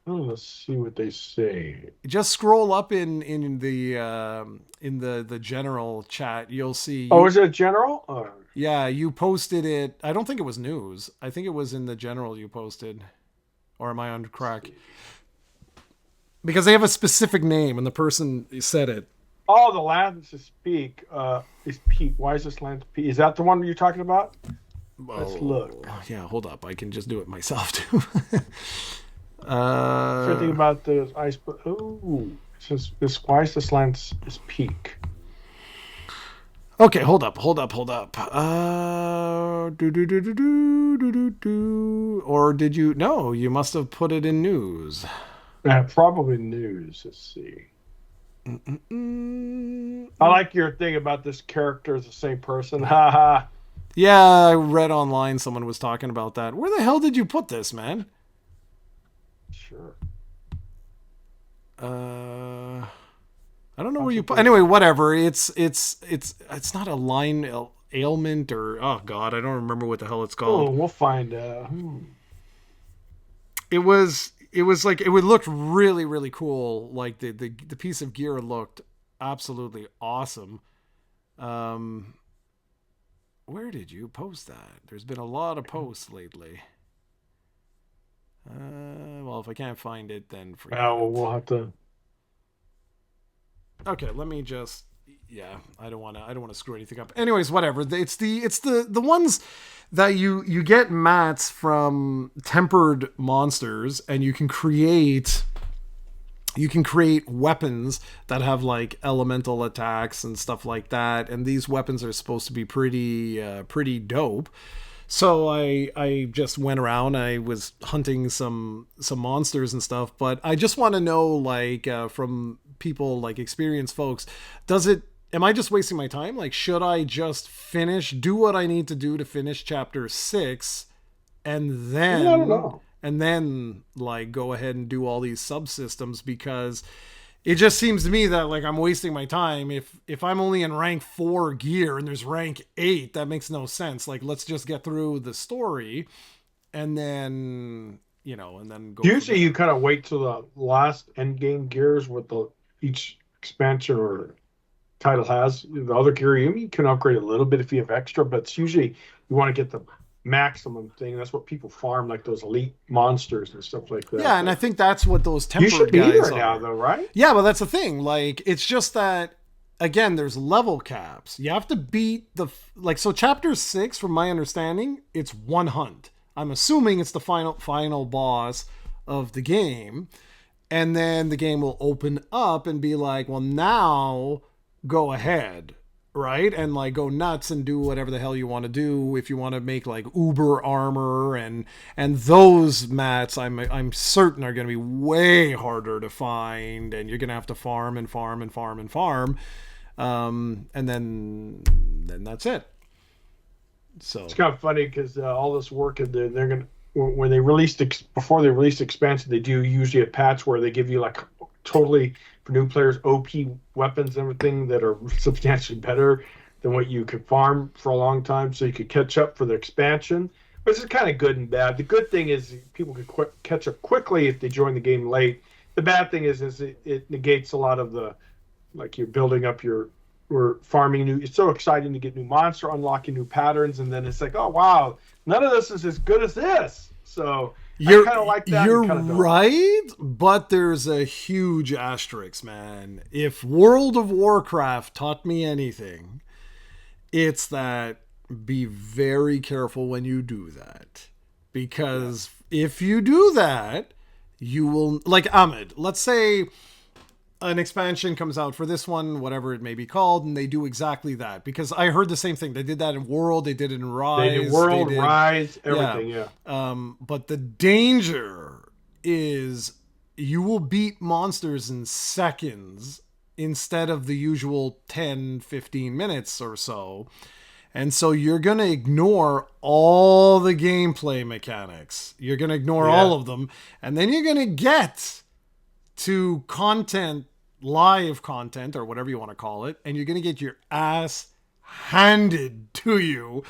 Oh, let's see what they say. Just scroll up in the general chat. You'll see. Oh, is it general? Yeah, you posted it. I don't think it was news. I think it was in the general you posted. Or am I on crack? Because they have a specific name and the person said it. Oh, the lance is peak. Is peak. Why is this lance peak? Is that the one you're talking about? Let's look. Yeah, hold up. I can just do it myself too. Thinking about the ice. Oh, this why is this lance is peak? Okay, hold up. Or did you? No, you must have put it in news. Probably news. Let's see. I like your thing about this character is the same person. Haha. Yeah, I read online someone was talking about that. Where the hell did you put this, man? Sure. I don't know where you put. Anyway, whatever. It's not a line ailment or oh god, I don't remember what the hell it's called. Oh, we'll find. It was like it would look really really cool. Like the piece of gear looked absolutely awesome. Where did you post that? There's been a lot of posts lately. Well, if I can't find it, then forget it. We'll have to. Okay, let me just. Yeah, I don't want to screw anything up. Anyways, whatever. It's the ones that you get mats from tempered monsters, and you can create weapons that have like elemental attacks and stuff like that. And these weapons are supposed to be pretty dope. So I just went around. I was hunting some monsters and stuff, but I just want to know, like, from people, like experienced folks, am I just wasting my time? Like, should I just do what I need to do to finish chapter 6 and then, I don't know. And then like go ahead and do all these subsystems? Because it just seems to me that like I'm wasting my time. If I'm only in rank 4 gear and there's rank 8, that makes no sense. Like, let's just get through the story and then, and then go. Usually you kind of wait till the last end game gears with each expansion or title has. The other gear you can upgrade a little bit if you have extra, but it's usually you want to get the maximum thing. That's what people farm, like those elite monsters and stuff like that. Yeah, and I think that's what those tempered you should be guys there are now, though, right? Yeah, but that's the thing. Like, it's just that again, there's level caps. You have to beat so chapter 6, from my understanding, it's one hunt. I'm assuming it's the final boss of the game, and then the game will open up and be like, well, now go ahead, right? And like go nuts and do whatever the hell you want to do. If you want to make like uber armor and those mats, I'm certain are going to be way harder to find, and you're going to have to farm and farm and farm and farm, and then that's it. So it's kind of funny because all this work and they're gonna when they released before they released expansion, they do usually a patch where they give you like totally, for new players, OP weapons and everything that are substantially better than what you could farm for a long time, so you could catch up for the expansion. Which is kind of good and bad. The good thing is people could catch up quickly if they join the game late. The bad thing is it negates a lot of the, like, you're building up we're farming new. It's so exciting to get new monster, unlocking new patterns, and then it's like, oh wow, none of this is as good as this. So I kind of like that. You're right, but there's a huge asterisk, man. If World of Warcraft taught me anything, it's that be very careful when you do that. Because if you do that, you will, like Ahmed, let's say an expansion comes out for this one, whatever it may be called, and they do exactly that. Because I heard the same thing. They did that in World, they did it in Rise. They did World, Rise, everything, yeah. But the danger is you will beat monsters in seconds instead of the usual 10, 15 minutes or so. And so you're going to ignore all the gameplay mechanics. You're going to ignore all of them. And then you're going to get to content, live content, or whatever you want to call it. And you're going to get your ass handed to you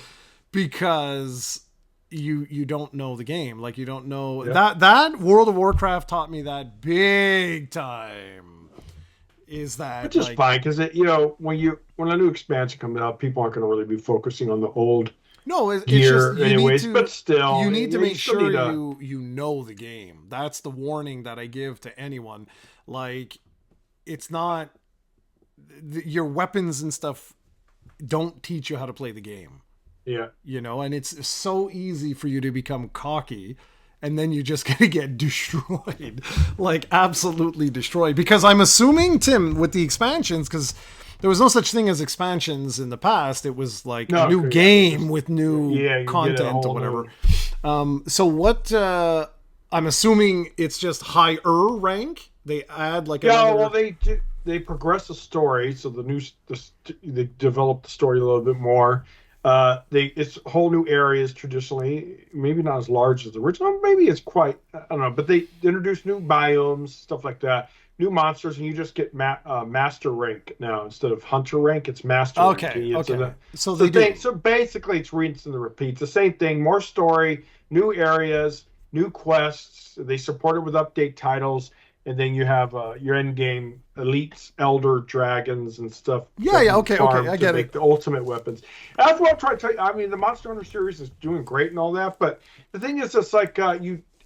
because you don't know the game. Like, you don't know. That World of Warcraft taught me that big time. Is that which is fine, because when a new expansion comes out, people aren't going to really be focusing on the old gear just, anyways. But still, you need to make sure you know the game. That's the warning that I give to anyone. Like, it's not your weapons and stuff don't teach you how to play the game. Yeah, and it's so easy for you to become cocky. And then you're just going to get destroyed, like absolutely destroyed. Because I'm assuming, Tim, with the expansions, because there was no such thing as expansions in the past. It was like a new game with new content or whatever. So what, I'm assuming it's just higher rank. They add like well, they progress the story. So they develop the story a little bit more. It's whole new areas traditionally, maybe not as large as the original. Maybe it's quite, I don't know, but they introduce new biomes, stuff like that, new monsters, and you just get master rank now instead of hunter rank. It's master rank. Okay. So basically, it's rinse and repeat. The same thing, more story, new areas, new quests. They support it with update titles. And then you have your end game elites, elder dragons, and stuff. Okay, I get it. The ultimate weapons. That's what I'm trying to tell you. I mean, the Monster Hunter series is doing great and all that, but the thing is, it's like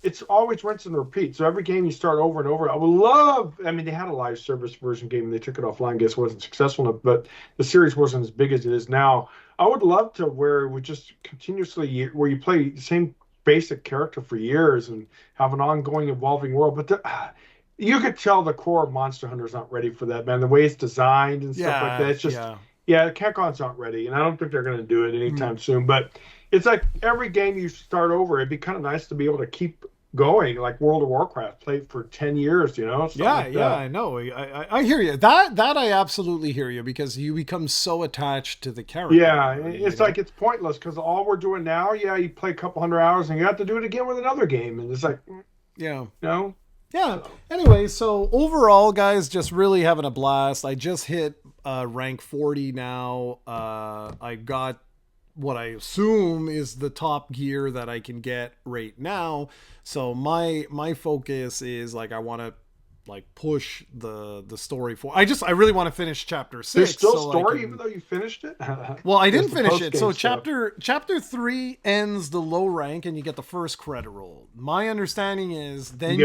it's always rinse and repeat. So every game you start over and over. I would love. I mean, they had a live service version game, and they took it offline. I guess it wasn't successful enough, but the series wasn't as big as it is now. I would love to where we just continuously where you play the same basic character for years and have an ongoing, evolving world, but. You could tell the core of Monster Hunter is not ready for that, man. The way it's designed and stuff like that. It's just, Capcom's not ready. And I don't think they're going to do it anytime soon. But it's like every game you start over, it'd be kind of nice to be able to keep going. Like World of Warcraft, played for 10 years, I know. I hear you. That I absolutely hear you, because you become so attached to the character. Yeah, it's like it's pointless, because all we're doing now, you play a couple 100 hours and you have to do it again with another game. And it's like, Yeah. So. Anyway, so overall, guys, just really having a blast. I just hit rank 40 now. I got what I assume is the top gear that I can get right now. So my focus is like I want to push the story for. I really want to finish chapter 6. There's still story even though you finished it. Well, I didn't finish it. So chapter 3 ends the low rank and you get the first credit roll. My understanding is then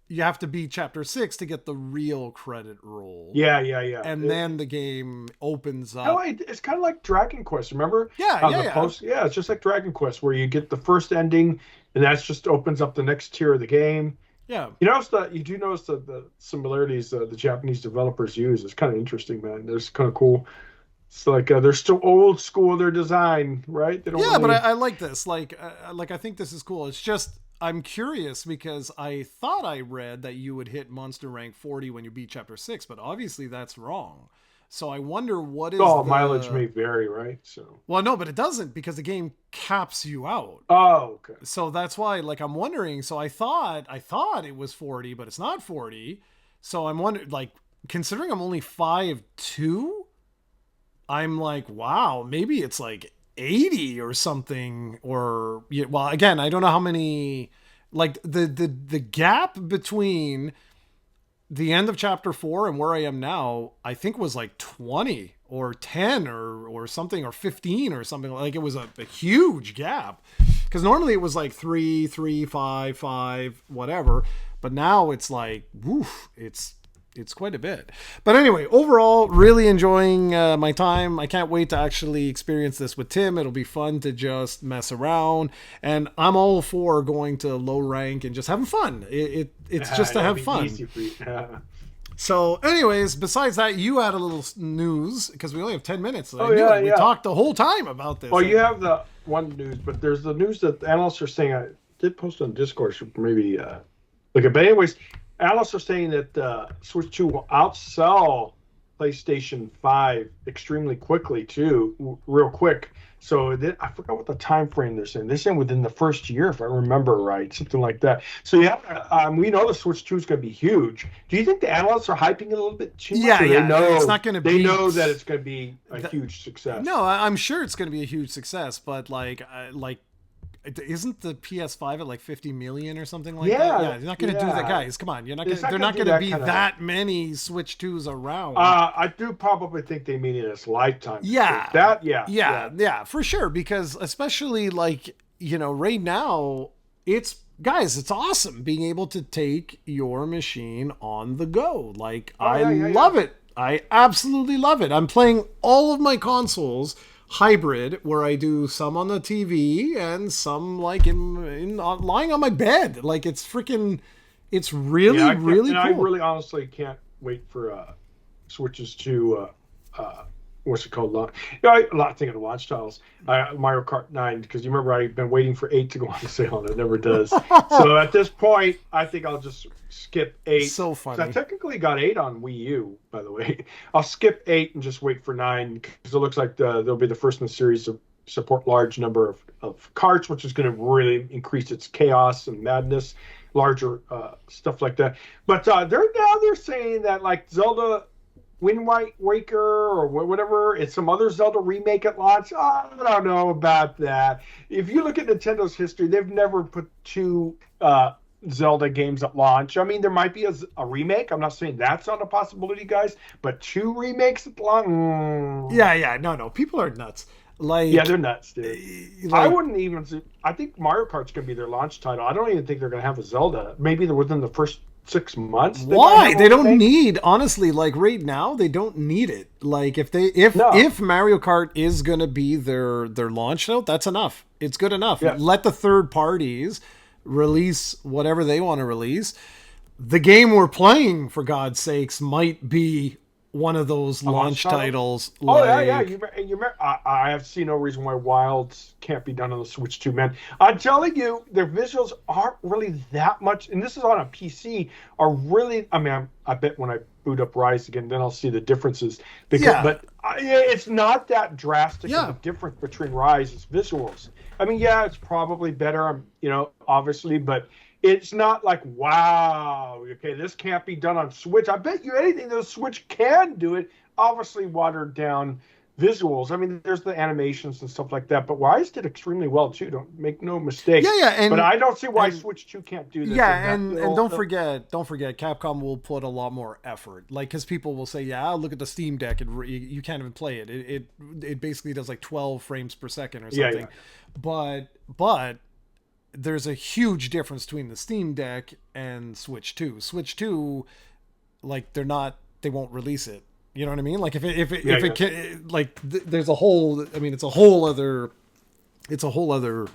you have to beat chapter 6 to get the real credit roll. Yeah. And then the game opens up. No, it's kind of like Dragon Quest. Remember? Yeah. It's just like Dragon Quest, where you get the first ending, and that just opens up the next tier of the game. Yeah. You do notice the similarities the Japanese developers use. It's kind of interesting, man. It's kind of cool. It's like they're still old school in their design, right? They don't but I like this. Like I think this is cool. It's just I'm curious because I thought I read that you would hit monster rank 40 when you beat chapter 6, but obviously that's wrong. So I wonder what is mileage may vary, right? So no, but it doesn't, because the game caps you out. Oh, okay. So that's why, I'm wondering. So I thought it was 40, but it's not 40. So I'm wondering, considering I'm only 5'2", I'm like, wow, maybe it's 80 or something. Or again, I don't know how many. The gap between the end of chapter 4 and where I am now, I think was 20 or 10 or something, or 15 or something. It was a huge gap, because normally it was 3, 5, 5, whatever. But now it's woof, it's It's quite a bit. But anyway, overall, really enjoying my time. I can't wait to actually experience this with Tim. It'll be fun to just mess around. And I'm all for going to low rank and just having fun. It's just to have fun. Easy for you. So, anyways, besides that, you had a little news because we only have 10 minutes. Oh, yeah, We talked the whole time about this. Well, you have the one news, but there's the news that analysts are saying. I did post on Discord, so maybe look at. But anyways, analysts are saying that Switch 2 will outsell PlayStation 5 extremely quickly too, real quick. So I forgot what the time frame they're saying. They're saying within the first year, if I remember right, something like that. So we know the Switch 2 is going to be huge. Do you think the analysts are hyping it a little bit too much? Yeah. They know it's not going to be. They know that it's going to be a huge success. No, I'm sure it's going to be a huge success, but isn't the PS5 at like 50 million or something like that? Yeah, you're not going to do that, guys. Come on, you're not going. They're not going to be that many Switch 2s around. I do probably think they mean it as lifetime. Yeah, yeah, for sure. Because especially right now, it's awesome being able to take your machine on the go. Love it. I absolutely love it. I'm playing all of my consoles hybrid, where I do some on the TV and some in lying on my bed. It's really really cool. I really honestly can't wait for Switches to what's it called? A lot of thinking of launch titles. Mario Kart 9, because you remember I've been waiting for 8 to go on sale and it never does. So at this point, I think I'll just skip 8. So funny. I technically got 8 on Wii U, by the way. I'll skip 8 and just wait for 9, because it looks like they'll be the first in the series to support large number of carts, which is going to really increase its chaos and madness, larger stuff like that. But they're saying that Zelda Wind Waker or whatever, it's some other Zelda remake at launch. I don't know about that. If you look at Nintendo's history, they've never put 2 Zelda games at launch. I mean, there might be a remake. I'm not saying that's not a possibility, guys, but 2 remakes at launch. Yeah. No. People are nuts. They're nuts, dude. I wouldn't even. I think Mario Kart's going to be their launch title. I don't even think they're going to have a Zelda. Maybe within the first 6 months. Why? They don't need, honestly, right now, they don't need it. If Mario Kart is going to be their launch note, that's enough. It's good enough. Yeah. Let the third parties release whatever they want to release. The game we're playing, for God's sakes, might be one of those launch titles. Yeah. I have seen no reason why Wilds can't be done on the Switch 2, man. I'm telling you, their visuals aren't really that much, and this is on a PC, are really, I bet when I boot up Rise again, then I'll see the differences. But it's not that drastic of a difference between Rise's visuals. It's probably better, obviously, but it's not like, wow, okay, this can't be done on Switch. I bet you anything the Switch can do it. Obviously, watered down visuals. There's the animations and stuff like that, but Rise did extremely well too. Don't make no mistake. But I don't see why Switch 2 can't do this. Yeah, and don't forget, Capcom will put a lot more effort. Because people will say, look at the Steam Deck, and you can't even play it. It basically does 12 frames per second or something. Yeah. But there's a huge difference between the Steam Deck and Switch 2. Switch 2, they won't release it. You know what I mean? There's a whole, it's a whole other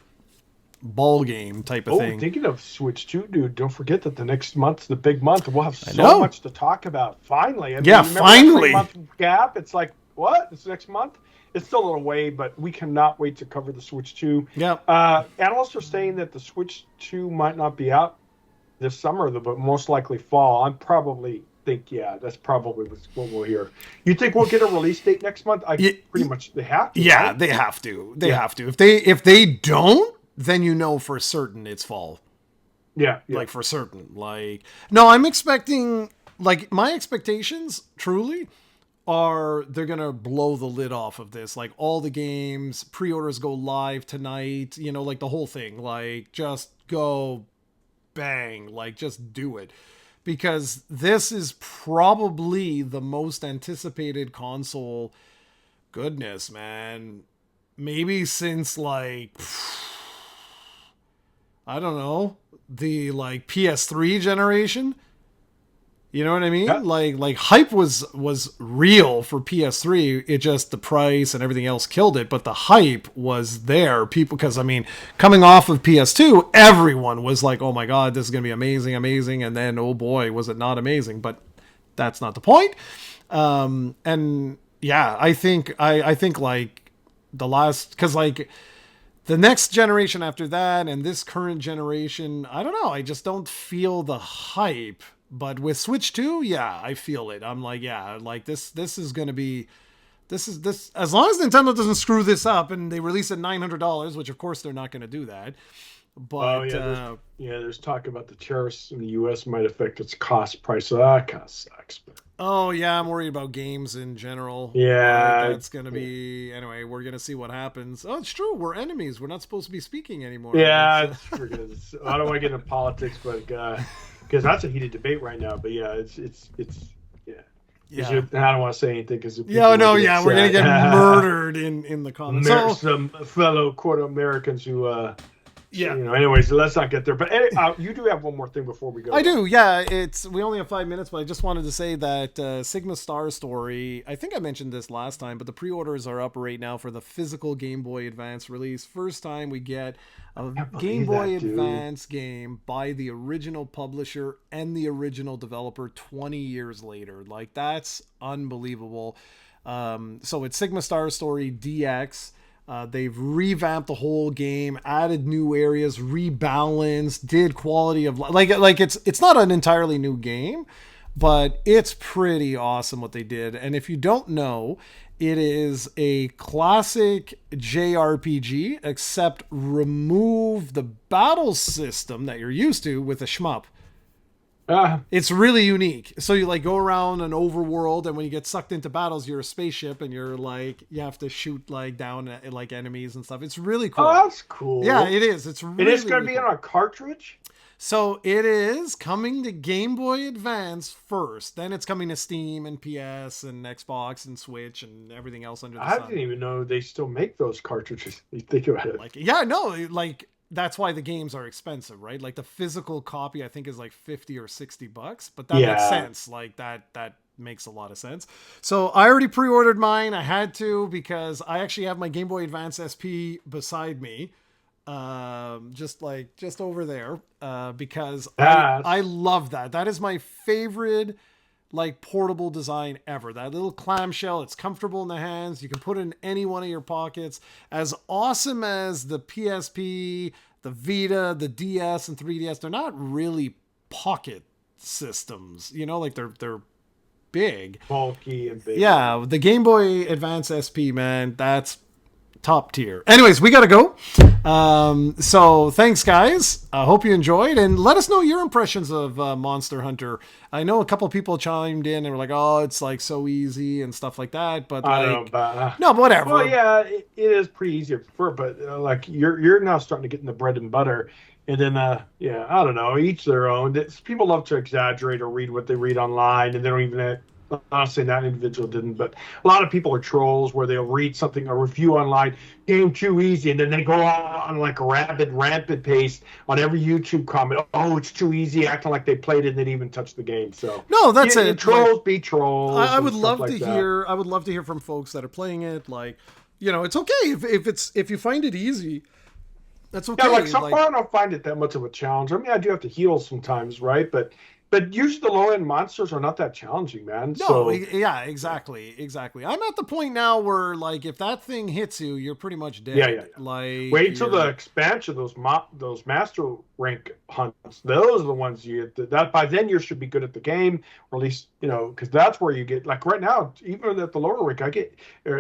ball game type of thing. Thinking of Switch 2, dude, don't forget that the next month's the big month. We'll have so much to talk about. Finally. Finally. That 3-month gap. It's like, what? It's next month? It's still a little way, but we cannot wait to cover the Switch 2. Yeah. Analysts are saying that the Switch 2 might not be out this summer, but most likely fall. I'm probably think, that's probably what we'll hear. You think we'll get a release date next month? Pretty much they have to. Yeah, right? they have to. They have to. If they don't, then for certain it's fall. Yeah. For certain. No, I'm expecting, my expectations truly are they're gonna blow the lid off of this. All the games, pre-orders go live tonight, the whole thing. Just go bang, just do it. Because this is probably the most anticipated console, goodness, man, maybe since I don't know, the PS3 generation. You know what I mean? Yeah. Like hype was real for PS3. It just the price and everything else killed it, but the hype was there. People, because I mean, coming off of PS2, everyone was like, "Oh my god, this is going to be amazing, amazing." And then, oh boy, was it not amazing, but that's not the point. And yeah, I think like the last, cuz like the next generation after that and this current generation, I don't know, I just don't feel the hype. But with Switch 2, yeah, I feel it. I'm like, yeah, like this is going to be this as long as Nintendo doesn't screw this up and they release it $900, which of course they're not going to do that. Oh But there's talk about the tariffs in the U.S. might affect its cost price. So that kind of sucks. But oh yeah, I'm worried about games in general. Like, yeah, that's going to be anyway, we're going to see what happens. Oh, it's true. We're enemies. We're not supposed to be speaking anymore. yeah, it's forget. I don't want to get into politics, but because that's a heated debate right now. But yeah, it's yeah. Yeah. I don't want to say anything because yeah, no, yeah, we're gonna get murdered in the comments. Some fellow quote Americans who yeah. Anyways, let's not get there. But you do have one more thing before we go. I do. Yeah, we only have 5 minutes, but I just wanted to say that Sigma Star Story. I think I mentioned this last time, but the pre-orders are up right now for the physical Game Boy Advance release. First time we get a Game Boy Advance game by the original publisher and the original developer 20 years later. Like, that's unbelievable. So it's Sigma Star Story DX. They've revamped the whole game, added new areas, rebalanced, did quality of life. Like it's not an entirely new game, but it's pretty awesome what they did. And if you don't know, it is a classic JRPG, except remove the battle system that you're used to with a shmup. It's really unique. So you like go around an overworld, and when you get sucked into battles, you're a spaceship, and you're like you have to shoot like down at, like enemies and stuff. It's really cool. Oh, that's cool. Yeah, it is. It's really. It is going to be on a cartridge. So it is coming to Game Boy Advance first. Then it's coming to Steam and PS and Xbox and Switch and everything else under the sun. I didn't even know they still make those cartridges. You think about it. Like, yeah, no, like. That's why the games are expensive, right? Like the physical copy, I think, is like $50 or $60, but that makes sense. Like that makes a lot of sense. So I already pre-ordered mine. I had to because I actually have my Game Boy Advance SP beside me, just over there, because I love that. That is my favorite. Like portable design ever. That little clamshell, it's comfortable in the hands. You can put it in any one of your pockets. As awesome as the PSP, the Vita, the DS, and 3DS, they're not really pocket systems. You know, like they're big, bulky, and big. Yeah, the Game Boy Advance SP, man, that's top tier. Anyways, we gotta go. So thanks, guys. I hope you enjoyed, and let us know your impressions of Monster Hunter. I know a couple of people chimed in and were like, "Oh, it's like so easy and stuff like that." But I don't know, no, whatever. Well, yeah, it is pretty easy to prefer, but like you're now starting to get in the bread and butter. And then, yeah, I don't know. Each their own. People love to exaggerate or read what they read online, and they don't even. I'm not saying that individual didn't, but a lot of people are trolls where they'll read something, a review online, game too easy, and then they go on like a rampant pace on every YouTube comment. Oh, it's too easy, acting like they played it and didn't even touch the game. So no, that's it. Trolls be trolls. I would love to hear. I would love to hear from folks that are playing it. Like, it's okay if you find it easy. That's okay. Yeah, like so far I don't find it that much of a challenge. I mean, I do have to heal sometimes, right? But usually the low-end monsters are not that challenging, man. No, so, yeah, exactly. I'm at the point now where, like, if that thing hits you, you're pretty much dead. Yeah. Like, wait till the expansion, those master rank hunts. Those are the ones you get. That by then you should be good at the game, or at least because that's where you get. Like right now, even at the lower rank, I get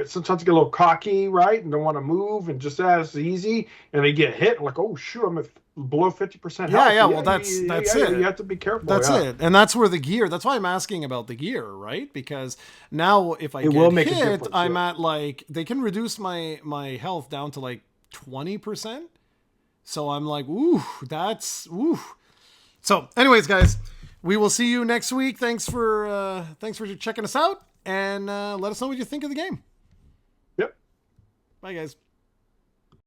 sometimes I get a little cocky, right, and don't want to move, and just as easy, and they get hit. I'm like, oh shoot, I'm at below 50% health. Yeah. Well, that's it. You have to be careful. That's it, and that's where the gear. That's why I'm asking about the gear, right? Because now if I get hit, I'm at like they can reduce my health down to like 20%. So I'm like, ooh, that's ooh. So, anyways, guys, we will see you next week. Thanks for checking us out, and let us know what you think of the game. Yep. Bye, guys.